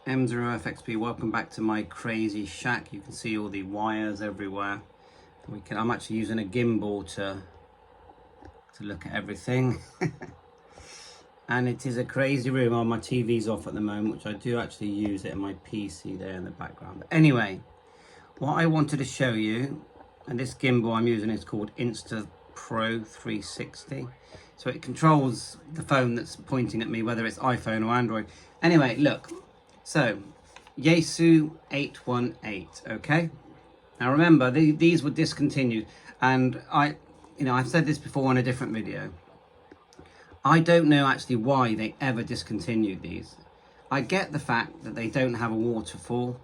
M0FXP, welcome back to my crazy shack. You can see all the wires everywhere. I'm actually using a gimbal to look at everything. And it is a crazy room. Oh, my TV's off at the moment, which I do actually use it, and my PC there in the background. But anyway, what I wanted to show you, and this gimbal I'm using is called Insta Pro 360. So it controls the phone that's pointing at me, whether it's iPhone or Android. Anyway, look. So, Yaesu 818, okay? Now remember, these were discontinued, and I've said this before in a different video. I don't know actually why they ever discontinued these. I get the fact that they don't have a waterfall,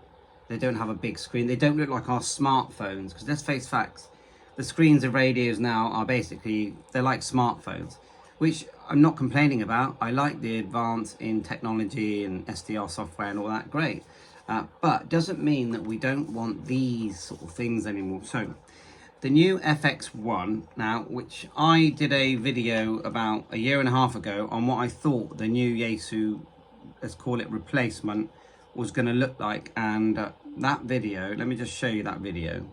they don't have a big screen, they don't look like our smartphones, because let's face facts, the screens of radios now are basically, they're like smartphones, which I'm not complaining about. I like the advance in technology and SDR software and all that, great. But doesn't mean that we don't want these sort of things anymore. So the new FX1 now, which I did a video about a year and a half ago on what I thought the new Yaesu, let's call it replacement, was going to look like, and that video, let me just show you that video.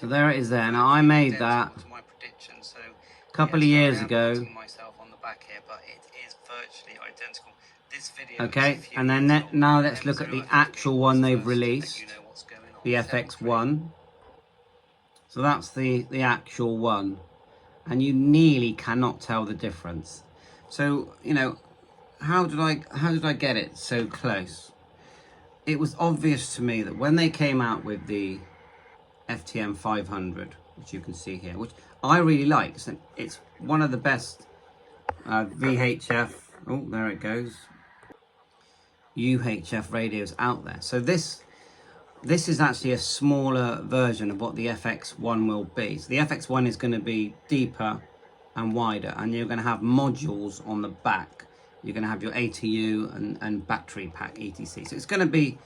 So there it is there. Now I made that a couple of years ago. Okay, and then now let's look at the actual one they've released, the FX1. So that's the actual one, and you nearly cannot tell the difference. So, you know, how did I get it so close? It was obvious to me that when they came out with the FTM 500, which you can see here, which I really like, it's one of the best VHF, oh there it goes, UHF radios out there. So this is actually a smaller version of what the FX1 will be. So the FX1 is going to be deeper and wider, and you're going to have modules on the back. You're going to have your ATU and battery pack ETC. So it's going to be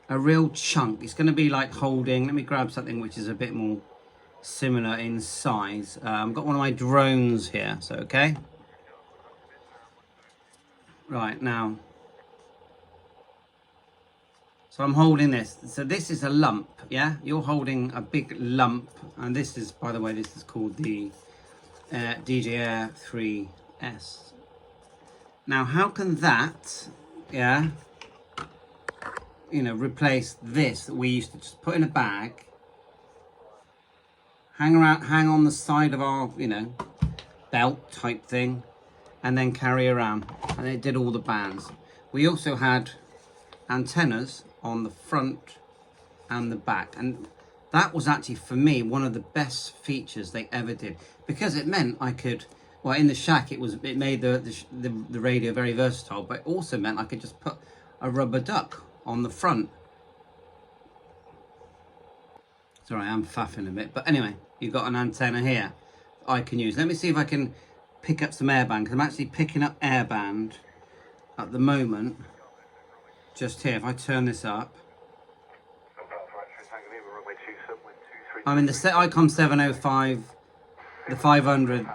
a real chunk. It's going to be like holding, let me grab something which is a bit more similar in size. I've got one of my drones here, so okay. Right, now, so I'm holding this. So this is a lump, yeah? You're holding a big lump, and this is, by the way, this is called the DJI 3S. Now, how can that, yeah, you know, replace this that we used to just put in a bag, hang on the side of our, you know, belt type thing, and then carry around, and it did all the bands. We also had antennas on the front and the back, and that was actually for me one of the best features they ever did, because it meant I could, well, in the shack it made the radio very versatile, but it also meant I could just put a rubber duck on the front. Sorry, I'm faffing a bit, but anyway, you've got an antenna here I can use. Let me see if I can pick up some airband, because I'm actually picking up airband at the moment just here. If I turn this up, I'm in the ICOM 705, the 500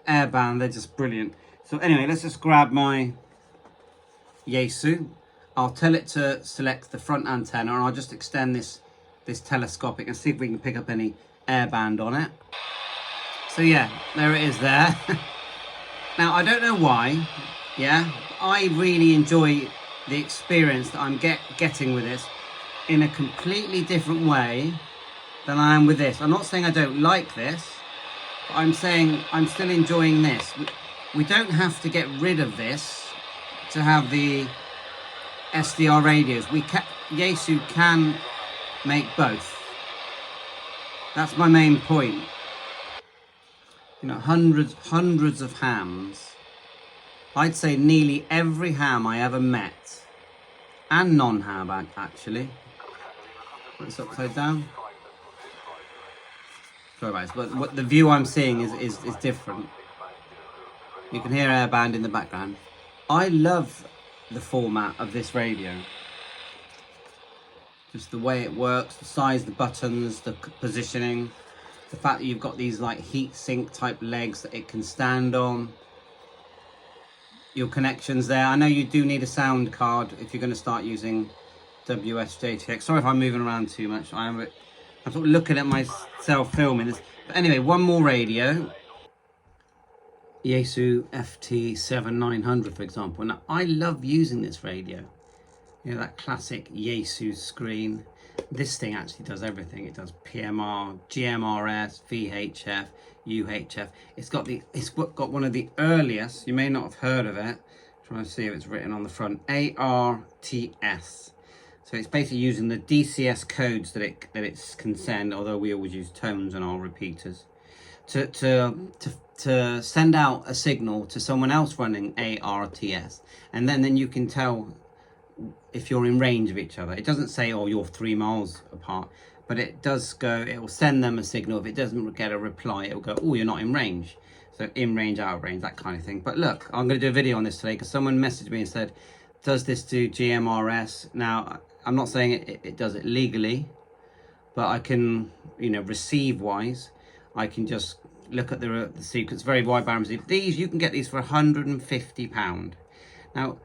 airband. They're just brilliant. So anyway, let's just grab my Yaesu. I'll tell it to select the front antenna, and I'll just extend this telescopic and see if we can pick up any airband on it. So yeah, there it is there. Now I don't know why, yeah, I really enjoy the experience that I'm getting with this in a completely different way than I am with this. I'm not saying I don't like this, but I'm saying I'm still enjoying this. We don't have to get rid of this to have the SDR radios. Yaesu can make both. That's my main point. You know, hundreds of hams. I'd say nearly every ham I ever met, and non-ham actually. Put this upside down. Sorry guys, but what the view I'm seeing is different. You can hear airband in the background. I love the format of this radio. Just the way it works, the size, the buttons, the positioning, the fact that you've got these like heat sink type legs that it can stand on. your connections there. I know you do need a sound card if you're going to start using WSJTX. Sorry if I'm moving around too much. I'm sort of looking at myself filming this. But anyway, one more radio. Yaesu FT7900, for example. Now, I love using this radio. You know, that classic Yaesu screen. This thing actually does everything. It does PMR, GMRS, VHF, UHF. It's got one of the earliest, you may not have heard of it. I'm trying to see if it's written on the front, ARTS. So it's basically using the DCS codes that it can send, although we always use tones on our repeaters, to send out a signal to someone else running ARTS, and then you can tell if you're in range of each other. It doesn't say, oh, you're 3 miles apart, but it does go, it will send them a signal. If it doesn't get a reply, it will go, oh, you're not in range. So in range, out of range, that kind of thing. But look, I'm going to do a video on this today because someone messaged me and said, does this do GMRS? Now, I'm not saying it does it legally, but I can, you know, receive wise, I can just look at the sequence, very wide band receive. These, you can get these for £150. Now,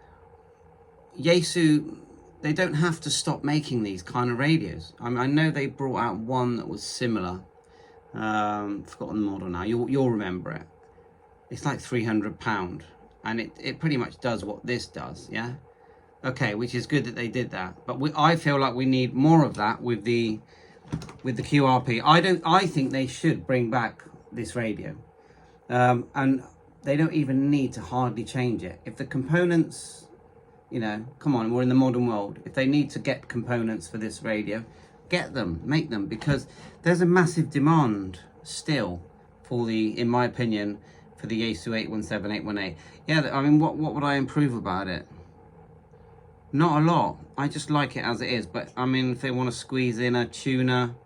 Yaesu, they don't have to stop making these kind of radios. I know they brought out one that was similar. Forgotten the model now. You'll remember it. It's like £300, and it pretty much does what this does. Yeah. Okay, which is good that they did that. But I feel like we need more of that with the QRP. I think they should bring back this radio, and they don't even need to hardly change it. If the components, you know, come on, we're in the modern world. If they need to get components for this radio, get them, make them, because there's a massive demand still for in my opinion, for the Yaesu 817, 818. Yeah, I mean, what would I improve about it? Not a lot. I just like it as it is. But I mean, if they want to squeeze in a tuner,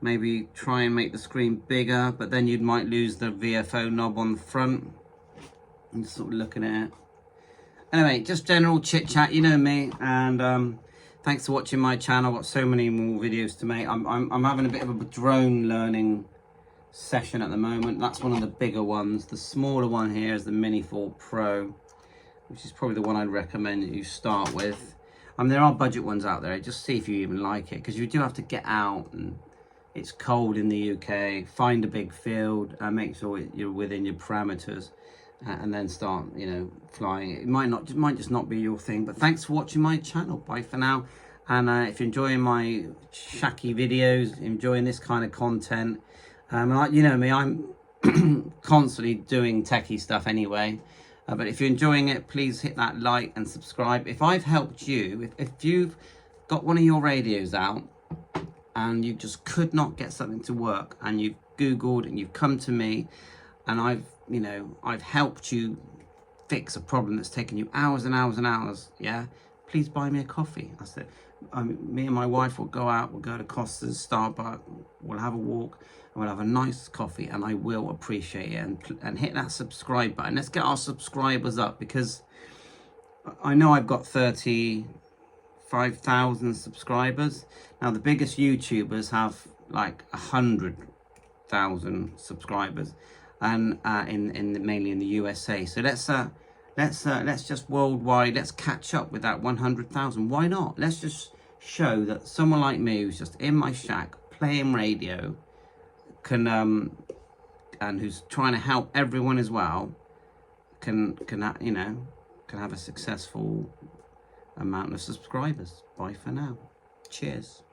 maybe try and make the screen bigger, but then you might lose the VFO knob on the front. I'm just sort of looking at it. Anyway, just general chit chat, you know me, and thanks for watching my channel. I've got so many more videos to make. I'm having a bit of a drone learning session at the moment. That's one of the bigger ones. The smaller one here is the Mini 4 Pro, which is probably the one I'd recommend that you start with. There are budget ones out there. Just see if you even like it, because you do have to get out, and it's cold in the UK. Find a big field and make sure you're within your parameters. And then start, you know, flying. It might just not be your thing. But thanks for watching my channel. Bye for now. And if you're enjoying my shacky videos, enjoying this kind of content, you know me, I'm constantly doing techie stuff anyway. But if you're enjoying it, please hit that like and subscribe. If I've helped you, if you've got one of your radios out and you just could not get something to work, and you've Googled and you've come to me, and I've helped you fix a problem that's taken you hours and hours and hours, yeah, please buy me a coffee. I said, me and my wife will go out, we'll go to Costa's, Starbucks, we'll have a walk, and we'll have a nice coffee, and I will appreciate it. And hit that subscribe button. Let's get our subscribers up, because I know I've got 35,000 subscribers. Now, the biggest YouTubers have like 100,000 subscribers. And mainly in the USA. So let's just worldwide, let's catch up with that 100,000. Why not? Let's just show that someone like me, who's just in my shack playing radio, can and who's trying to help everyone as well, can have a successful amount of subscribers. Bye for now. Cheers.